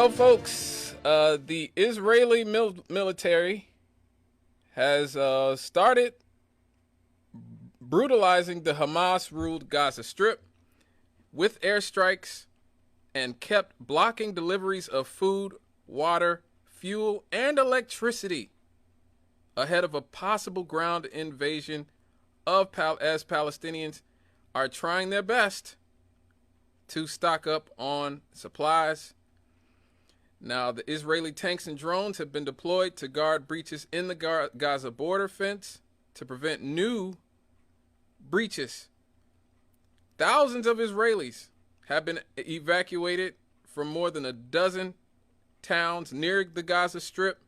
Well, folks, the Israeli military has started brutalizing the Hamas-ruled Gaza Strip with airstrikes and kept blocking deliveries of food, water, fuel, and electricity ahead of a possible ground invasion as Palestinians are trying their best to stock up on supplies. Now, the Israeli tanks and drones have been deployed to guard breaches in the Gaza border fence to prevent new breaches. Thousands of Israelis have been evacuated from more than a dozen towns near the Gaza Strip,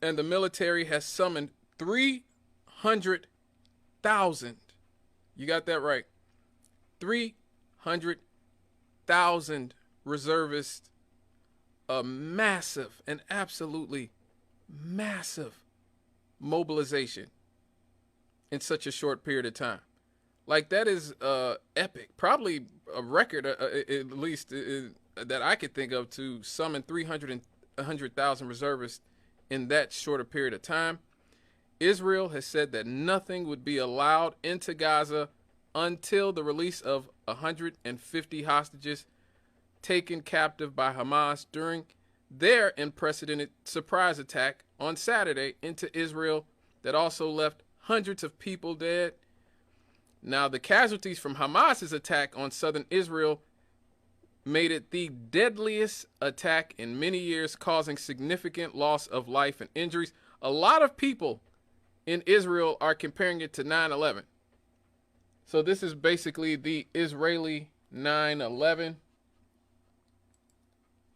and the military has summoned 300,000. You got that right. 300,000 reservists. A massive and absolutely massive mobilization in such a short period of time. Like, that is epic. Probably a record, at least that I could think of, to summon 300,000 reservists in that shorter period of time. Israel has said that nothing would be allowed into Gaza until the release of 150 hostages taken captive by Hamas during their unprecedented surprise attack on Saturday into Israel that also left hundreds of people dead. Now, the casualties from Hamas's attack on southern Israel made it the deadliest attack in many years, causing significant loss of life and injuries. A lot of people in Israel are comparing it to 9/11. So this is basically the Israeli 9/11.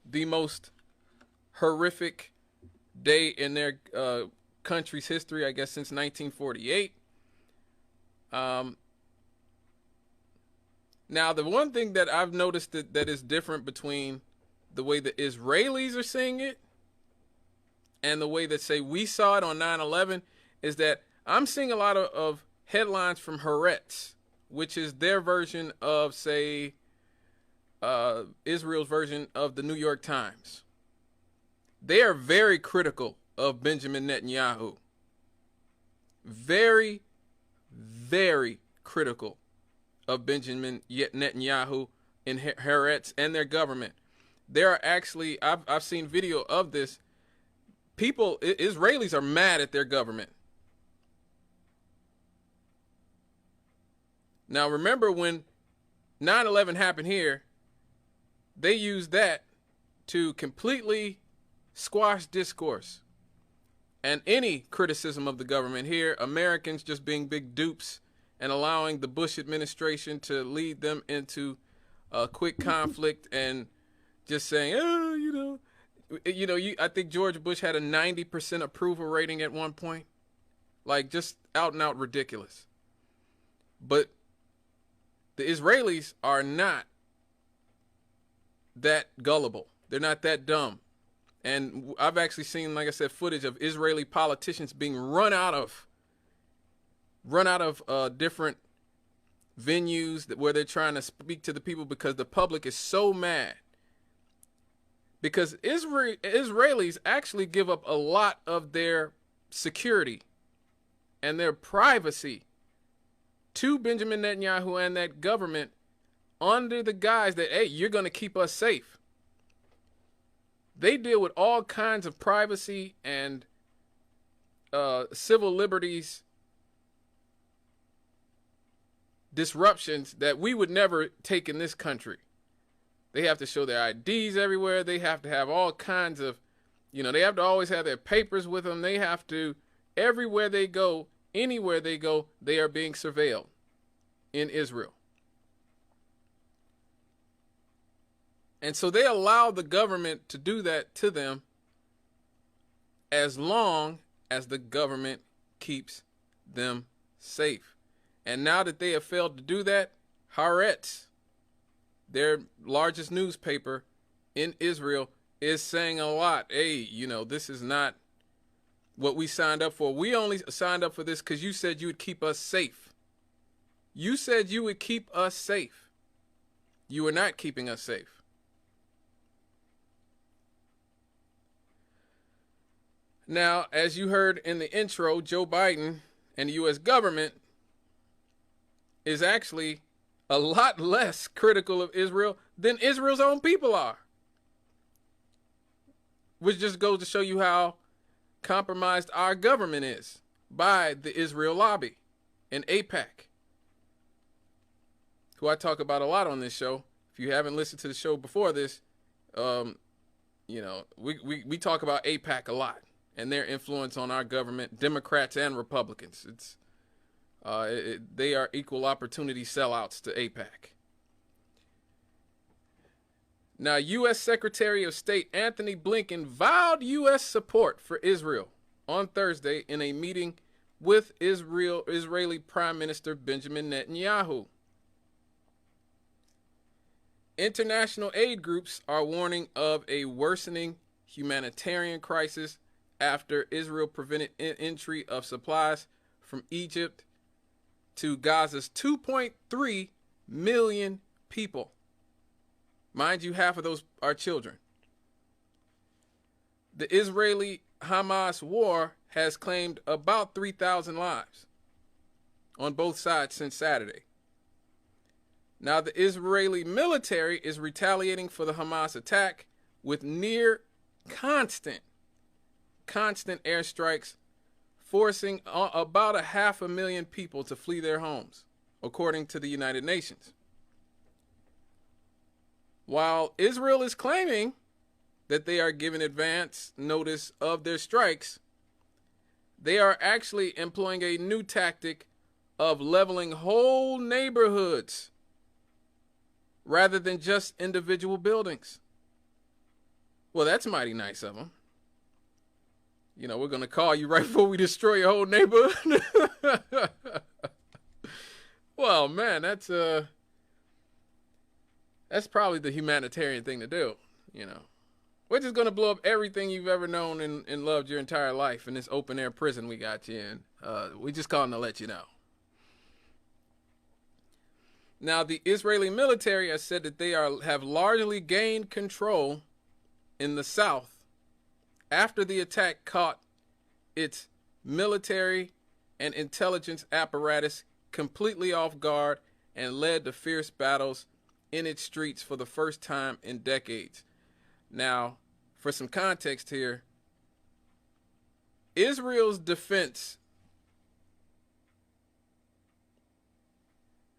The most horrific day in their country's history, I guess, since 1948. Now, the one thing that I've noticed that is different between the way the Israelis are seeing it and the way that, say, we saw it on 9/11 is that I'm seeing a lot of headlines from Haaretz, which is their version of, say, Israel's version of the New York Times. They are very critical of Benjamin Netanyahu. Very, very critical of Benjamin Netanyahu and Haaretz and their government. There are actually, I've seen video of this. People, Israelis are mad at their government. Now, remember when 9/11 happened here, they used that to completely squash discourse and any criticism of the government here. Americans just being big dupes and allowing the Bush administration to lead them into a quick conflict and just saying, oh, I think George Bush had a 90% approval rating at one point. Like, just out and out ridiculous. But the Israelis are not that gullible. They're not that dumb. And I've actually seen, like I said, footage of Israeli politicians being run out of different venues where they're trying to speak to the people because the public is so mad. Because Israelis actually give up a lot of their security and their privacy to Benjamin Netanyahu and that government under the guise that, hey, you're going to keep us safe. They deal with all kinds of privacy and civil liberties disruptions that we would never take in this country. They have to show their IDs everywhere. They have to have all kinds of, they have to always have their papers with them. They have to, everywhere they go, anywhere they go, they are being surveilled in Israel. And so they allow the government to do that to them as long as the government keeps them safe. And now that they have failed to do that, Haaretz, their largest newspaper in Israel, is saying a lot. Hey, this is not what we signed up for. We only signed up for this because you said you would keep us safe. You said you would keep us safe. You are not keeping us safe. Now, as you heard in the intro, Joe Biden and the U.S. government is actually a lot less critical of Israel than Israel's own people are. Which just goes to show you how compromised our government is by the Israel lobby and AIPAC, who I talk about a lot on this show. If you haven't listened to the show before this, we talk about AIPAC a lot and their influence on our government, Democrats and Republicans. They are equal opportunity sellouts to AIPAC. Now, U.S. Secretary of State Anthony Blinken vowed U.S. support for Israel on Thursday in a meeting with Israeli Prime Minister Benjamin Netanyahu. International aid groups are warning of a worsening humanitarian crisis after Israel prevented entry of supplies from Egypt to Gaza's 2.3 million people. Mind you, half of those are children. The Israeli-Hamas war has claimed about 3,000 lives on both sides since Saturday. Now, the Israeli military is retaliating for the Hamas attack with near constant airstrikes, forcing about 500,000 people to flee their homes, according to the United Nations. While Israel is claiming that they are giving advance notice of their strikes, they are actually employing a new tactic of leveling whole neighborhoods rather than just individual buildings. Well, that's mighty nice of them. You know, we're going to call you right before we destroy your whole neighborhood. Well, man, that's probably the humanitarian thing to do, you know. We're just going to blow up everything you've ever known and loved your entire life in this open air prison we got you in. We just calling to let you know. Now, the Israeli military has said that they have largely gained control in the south after the attack caught its military and intelligence apparatus completely off guard and led to fierce battles in its streets for the first time in decades. Now, for some context here, Israel's defense,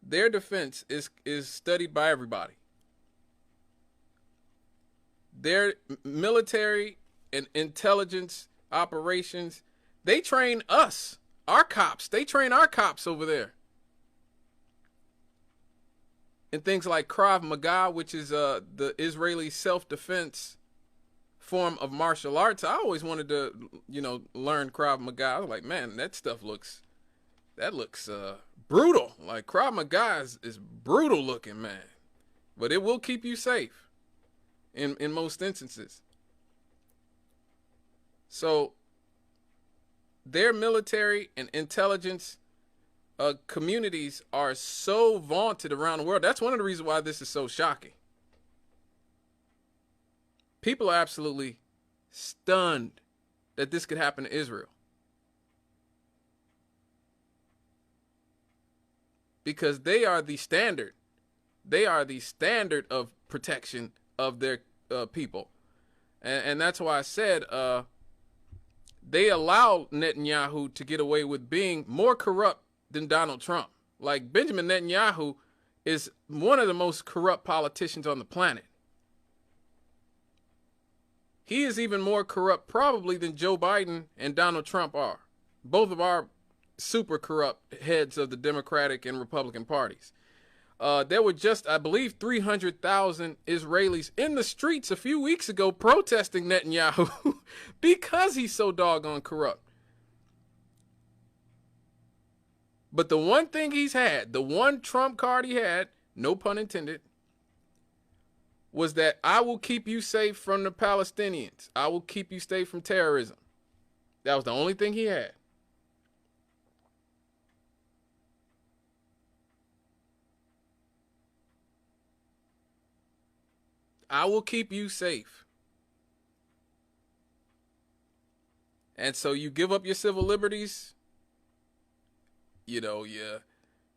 their defense is studied by everybody. Their military and intelligence operations, they train us, our cops. They train our cops over there in things like Krav Maga, which is the Israeli self-defense form of martial arts. I always wanted to, learn Krav Maga. I was like, man, that stuff looks brutal. Like Krav Maga is brutal looking, man. But it will keep you safe in most instances. So their military and intelligence communities are so vaunted around the world. That's one of the reasons why this is so shocking. People are absolutely stunned that this could happen to Israel. Because they are the standard. They are the standard of protection of their people. And that's why I said they allow Netanyahu to get away with being more corrupt than Donald Trump. Like Benjamin Netanyahu is one of the most corrupt politicians on the planet. He is even more corrupt probably than Joe Biden and Donald Trump are. Both of our super corrupt heads of the Democratic and Republican parties. There were just, I believe, 300,000 Israelis in the streets a few weeks ago protesting Netanyahu because he's so doggone corrupt. But the one thing he's had, the one trump card he had, no pun intended, was that I will keep you safe from the Palestinians. I will keep you safe from terrorism. That was the only thing he had. I will keep you safe. And so you give up your civil liberties, you know, you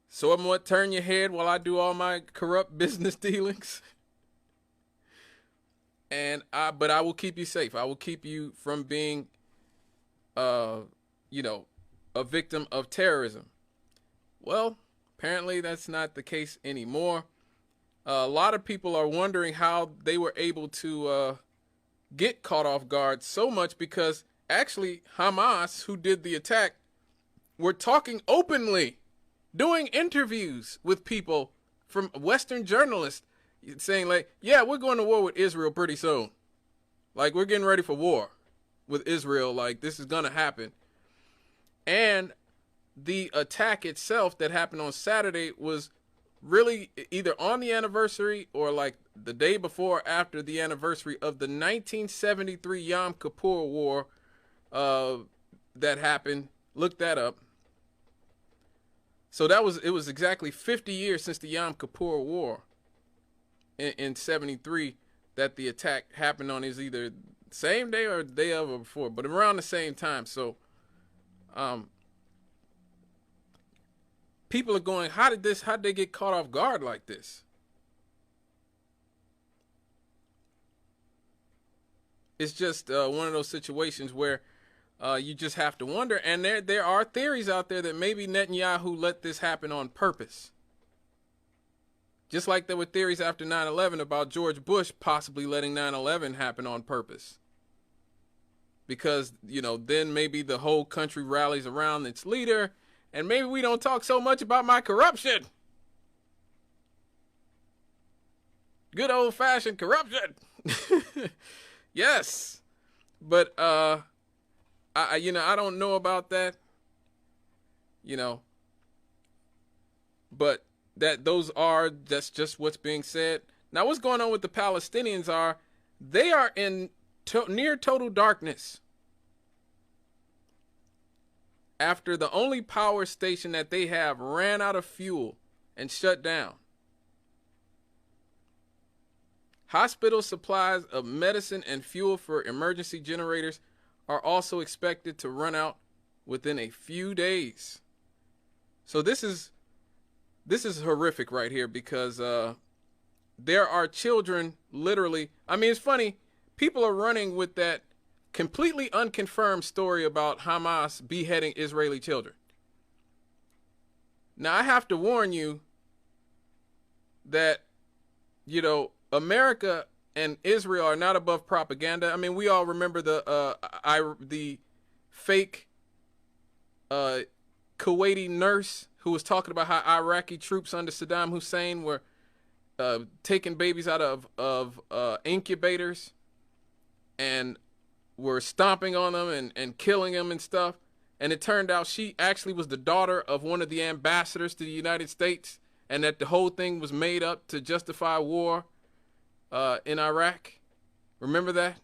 somewhat turn your head while I do all my corrupt business dealings. But I will keep you safe. I will keep you from being, you know, a victim of terrorism. Well, apparently that's not the case anymore. A lot of people are wondering how they were able to get caught off guard so much, because actually Hamas, who did the attack, were talking openly, doing interviews with people from Western journalists saying like, yeah, we're going to war with Israel pretty soon. Like, we're getting ready for war with Israel. Like, this is going to happen. And the attack itself that happened on Saturday was really either on the anniversary or like the day before or after the anniversary of the 1973 Yom Kippur War that happened. Look that up. So it was exactly 50 years since the Yom Kippur War in 73 that the attack happened on, is either same day or the day of or before, but around the same time. So people are going, how did they get caught off guard like this? It's just one of those situations where you just have to wonder. And there are theories out there that maybe Netanyahu let this happen on purpose. Just like there were theories after 9/11 about George Bush possibly letting 9/11 happen on purpose. Because, you know, then maybe the whole country rallies around its leader, and maybe we don't talk so much about my corruption. Good old-fashioned corruption. Yes. But I don't know about that. You know. But that's just what's being said. Now, what's going on with the Palestinians are, they are in near total darkness after the only power station that they have ran out of fuel and shut down. Hospital supplies of medicine and fuel for emergency generators are also expected to run out within a few days. So this is horrific right here, because there are children literally. I mean, it's funny. People are running with that completely unconfirmed story about Hamas beheading Israeli children. Now, I have to warn you that, you know, America and Israel are not above propaganda. I mean, we all remember the fake Kuwaiti nurse who was talking about how Iraqi troops under Saddam Hussein were taking babies out of incubators and were stomping on them and killing them and stuff. And it turned out she actually was the daughter of one of the ambassadors to the United States, and that the whole thing was made up to justify war in Iraq. Remember that?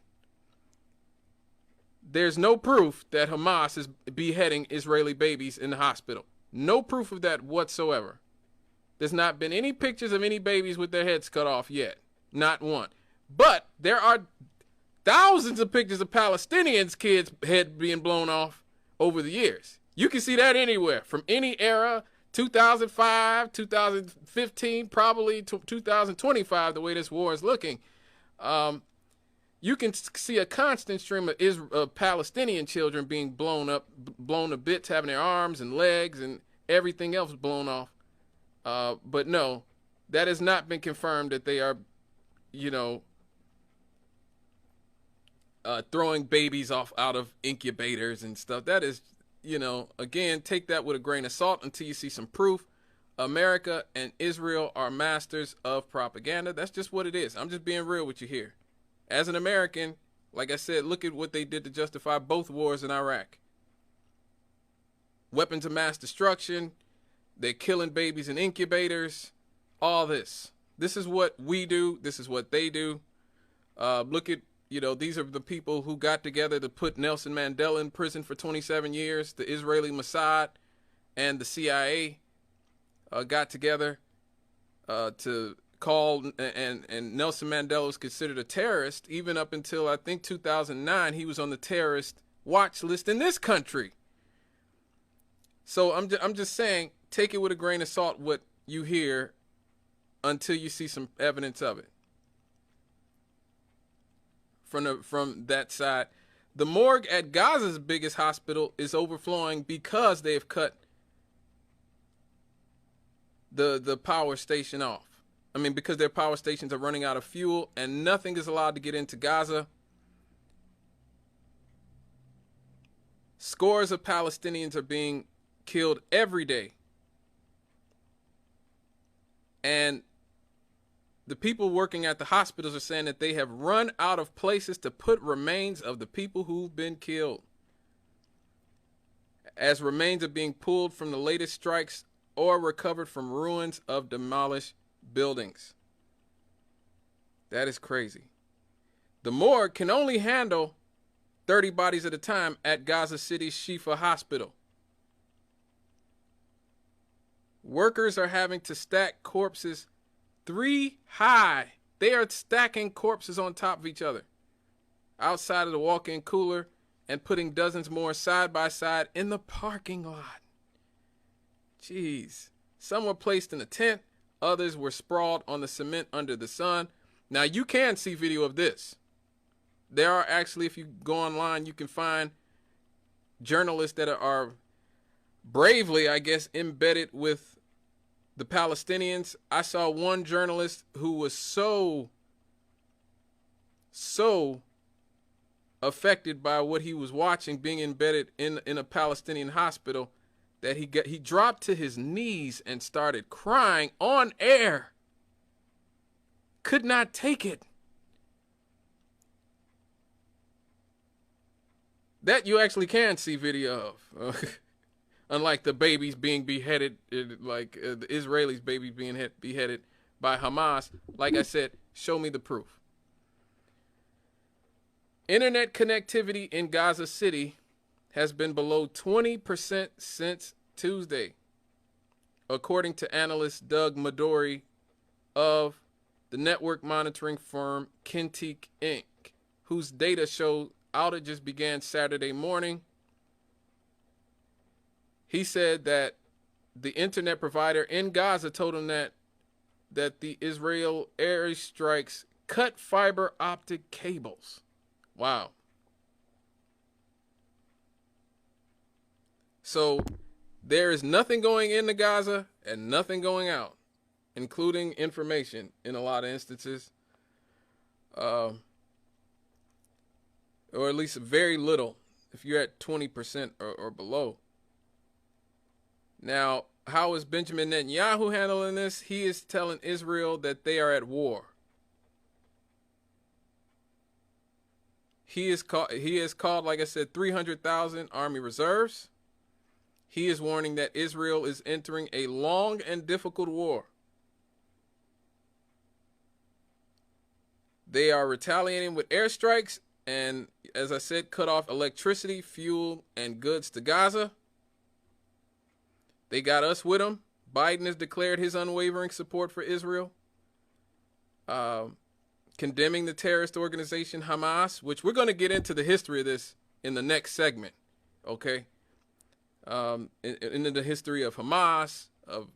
There's no proof that Hamas is beheading Israeli babies in the hospital. No proof of that whatsoever. There's not been any pictures of any babies with their heads cut off yet. Not one. But there are thousands of pictures of Palestinians' kids' head being blown off over the years. You can see that anywhere, from any era, 2005, 2015, probably 2025, the way this war is looking. You can see a constant stream of Palestinian children being blown to bits, having their arms and legs and everything else blown off. But no, that has not been confirmed that they are, you know, throwing babies out of incubators and stuff. That is, you know, again, take that with a grain of salt until you see some proof. America and Israel are masters of propaganda. That's just what it is. I'm just being real with you here. As an American, like I said, look at what they did to justify both wars in Iraq. Weapons of mass destruction. They're killing babies in incubators. All this. This is what we do. This is what they do. Look at, you know, these are the people who got together to put Nelson Mandela in prison for 27 years. The Israeli Mossad and the CIA got together to call, and Nelson Mandela was considered a terrorist even up until I think 2009. He was on the terrorist watch list in this country. So I'm just saying, take it with a grain of salt what you hear until you see some evidence of it from that side. The morgue at Gaza's biggest hospital is overflowing because they have cut the power station off. I mean, because their power stations are running out of fuel and nothing is allowed to get into Gaza. Scores of Palestinians are being killed every day. And the people working at the hospitals are saying that they have run out of places to put remains of the people who've been killed, as remains are being pulled from the latest strikes or recovered from ruins of demolished buildings. That is crazy. The morgue can only handle 30 bodies at a time at Gaza City's Shifa Hospital. Workers are having to stack corpses 3 high. They are stacking corpses on top of each other outside of the walk-in cooler and putting dozens more side by side in the parking lot. Jeez. Some were placed in a tent. Others were sprawled on the cement under the sun. Now, you can see video of this. There are actually, if you go online, you can find journalists that are bravely, I guess, embedded with the Palestinians. I saw one journalist who was so affected by what he was watching, being embedded in a Palestinian hospital, that he dropped to his knees and started crying on air. Could not take it. That you actually can see video of. Unlike the babies being beheaded, like the Israelis' babies being beheaded by Hamas. Like I said, show me the proof. Internet connectivity in Gaza City has been below 20% since Tuesday, according to analyst Doug Midori of the network monitoring firm Kinteek Inc., whose data show outages began Saturday morning. He said that the internet provider in Gaza told him that the Israel airstrikes cut fiber optic cables. Wow. So there is nothing going into Gaza and nothing going out, including information in a lot of instances, or at least very little if you're at 20% or below. Now, how is Benjamin Netanyahu handling this? He is telling Israel that they are at war. He has called, like I said, 300,000 army reserves. He is warning that Israel is entering a long and difficult war. They are retaliating with airstrikes and, as I said, cut off electricity, fuel, and goods to Gaza. They got us with them. Biden has declared his unwavering support for Israel, condemning the terrorist organization Hamas, which we're going to get into the history of this in the next segment, okay? Into the history of Hamas, of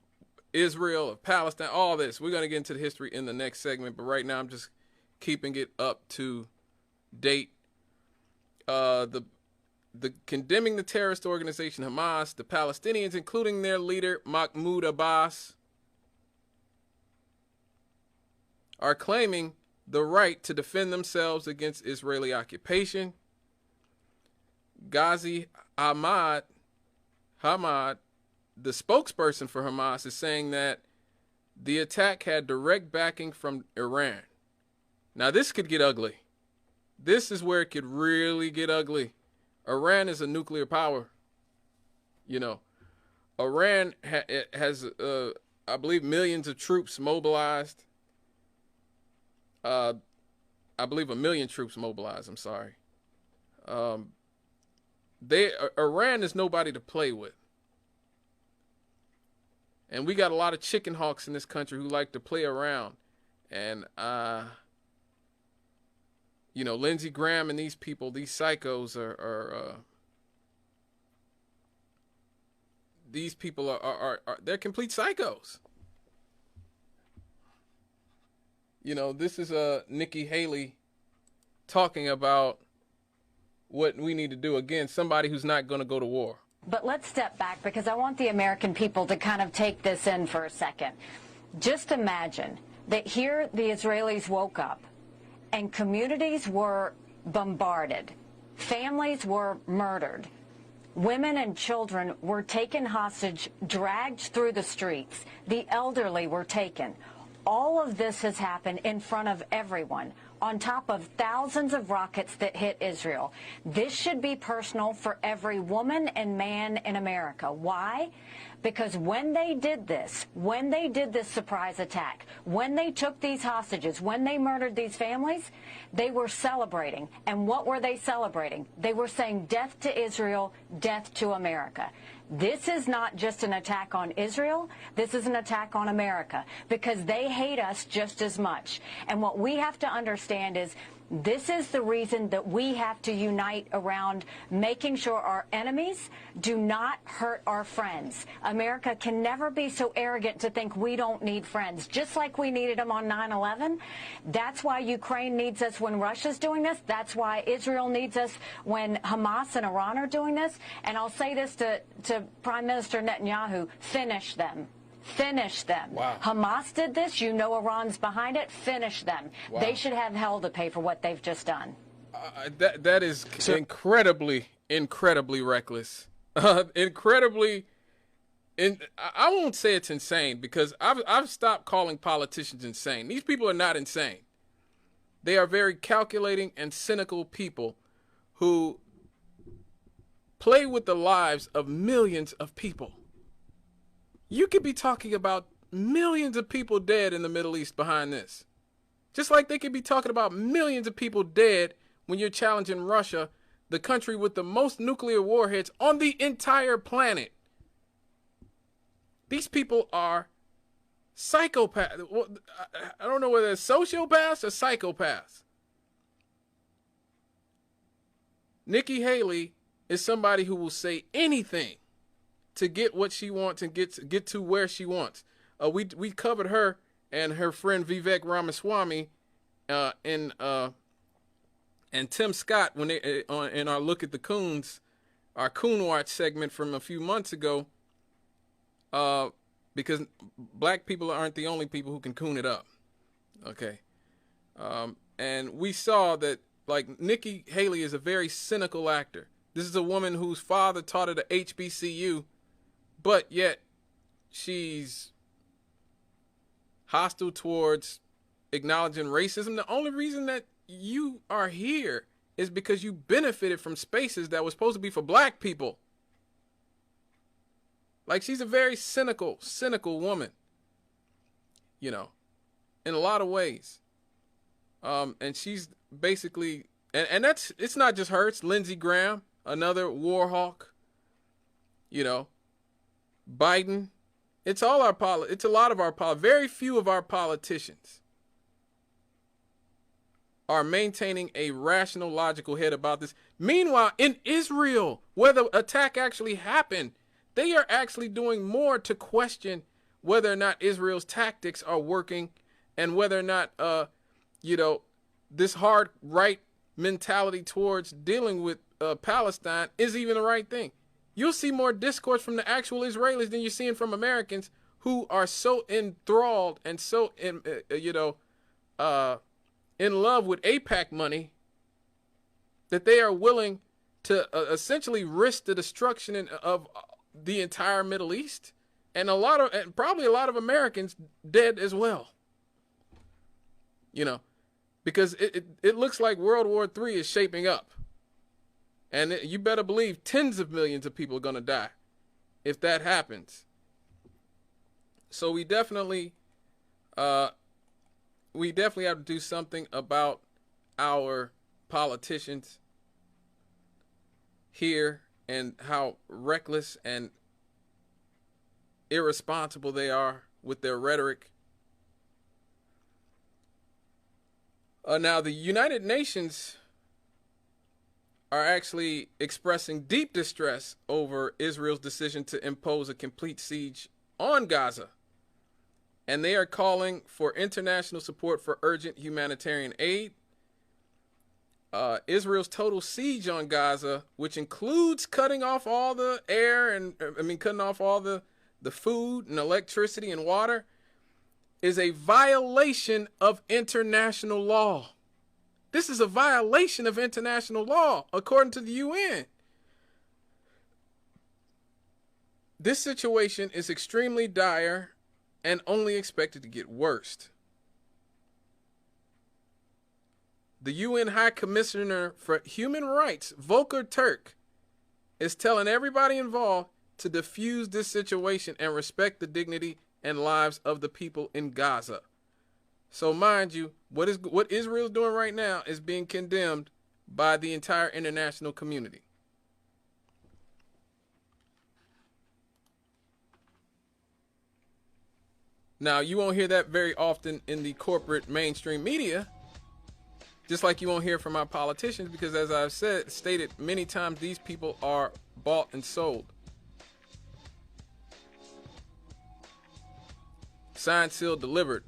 Israel, of Palestine, all this. We're going to get into the history in the next segment, but right now I'm just keeping it up to date. The condemning the terrorist organization Hamas, the Palestinians, including their leader Mahmoud Abbas, are claiming the right to defend themselves against Israeli occupation. Ghazi Hamad, the spokesperson for Hamas, is saying that the attack had direct backing from Iran. Now, this could get ugly. This is where it could really get ugly. Iran is a nuclear power. You know, Iran has, I believe, millions of troops mobilized. I believe 1 million troops mobilized. I'm sorry. Iran is nobody to play with. And we got a lot of chicken hawks in this country who like to play around. And, You know, Lindsey Graham and these people, these psychos these people are they're complete psychos. You know, this is Nikki Haley talking about what we need to do. Again, somebody who's not going to go to war. But let's step back, because I want the American people to kind of take this in for a second. Just imagine that here the Israelis woke up and communities were bombarded, families were murdered, women and children were taken hostage, dragged through the streets, the elderly were taken. All of this has happened in front of everyone, on top of thousands of rockets that hit Israel. This should be personal for every woman and man in America. Why? Because when they did this surprise attack, when they took these hostages, when they murdered these families, they were celebrating. And what were they celebrating? They were saying death to Israel, death to America. This is not just an attack on Israel. This is an attack on America, because they hate us just as much. And what we have to understand is this is the reason that we have to unite around making sure our enemies do not hurt our friends. America can never be so arrogant to think we don't need friends, just like we needed them on 9/11. That's why Ukraine needs us when Russia's doing this. That's why Israel needs us when Hamas and Iran are doing this. And I'll say this to Prime Minister Netanyahu: finish them. Finish them. Wow. Hamas did this. You know Iran's behind it. Finish them. Wow. They should have hell to pay for what they've just done. That is incredibly reckless. Incredibly. I won't say it's insane, because I've stopped calling politicians insane. These people are not insane. They are very calculating and cynical people who play with the lives of millions of people. You could be talking about millions of people dead in the Middle East behind this. Just like they could be talking about millions of people dead when you're challenging Russia, the country with the most nuclear warheads on the entire planet. These people are psychopaths. I don't know whether they're sociopaths or psychopaths. Nikki Haley is somebody who will say anything to get what she wants and get to where she wants. We covered her and her friend Vivek Ramaswamy and Tim Scott when they in our Look at the Coons, our Coon Watch segment from a few months ago, because black people aren't the only people who can coon it up. Okay. And we saw that, like, Nikki Haley is a very cynical actor. This is a woman whose father taught at a HBCU, but yet she's hostile towards acknowledging racism. The only reason that you are here is because you benefited from spaces that were supposed to be for black people. Like, she's a very cynical woman, you know, in a lot of ways. And she's basically, and it's not just her, it's Lindsey Graham, another war hawk, you know, Biden. It's all our it's a lot of our very few of our politicians are maintaining a rational, logical head about this. Meanwhile, in Israel, where the attack actually happened, they are actually doing more to question whether or not Israel's tactics are working, and whether or not, you know, this hard right mentality towards dealing with Palestine is even the right thing. You'll see more discourse from the actual Israelis than you're seeing from Americans, who are so enthralled and so in love with AIPAC money that they are willing to essentially risk the destruction of the entire Middle East, and probably a lot of Americans dead as well. You know, because it looks like World War III is shaping up. And you better believe tens of millions of people are going to die if that happens. So we definitely have to do something about our politicians here and how reckless and irresponsible they are with their rhetoric. Now, the United Nations are actually expressing deep distress over Israel's decision to impose a complete siege on Gaza. And they are calling for international support for urgent humanitarian aid. Israel's total siege on Gaza, which includes cutting off all the air and cutting off all the food and electricity and water, is a violation of international law. This is a violation of international law, according to the UN. This situation is extremely dire and only expected to get worse. The UN High Commissioner for Human Rights, Volker Turk, is telling everybody involved to defuse this situation and respect the dignity and lives of the people in Gaza. So mind you, what Israel is doing right now is being condemned by the entire international community. Now, you won't hear that very often in the corporate mainstream media, just like you won't hear from our politicians, because as I've stated many times, these people are bought and sold. Signed, sealed, delivered.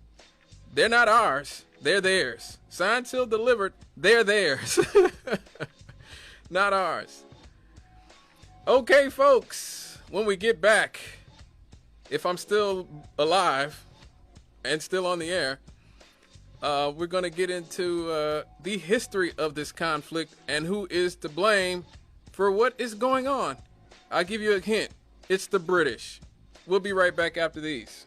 They're not ours. They're theirs. Signed, sealed, delivered. They're theirs. Not ours. Okay, folks. When we get back, if I'm still alive and still on the air, we're going to get into the history of this conflict and who is to blame for what is going on. I'll give you a hint. It's the British. We'll be right back after these.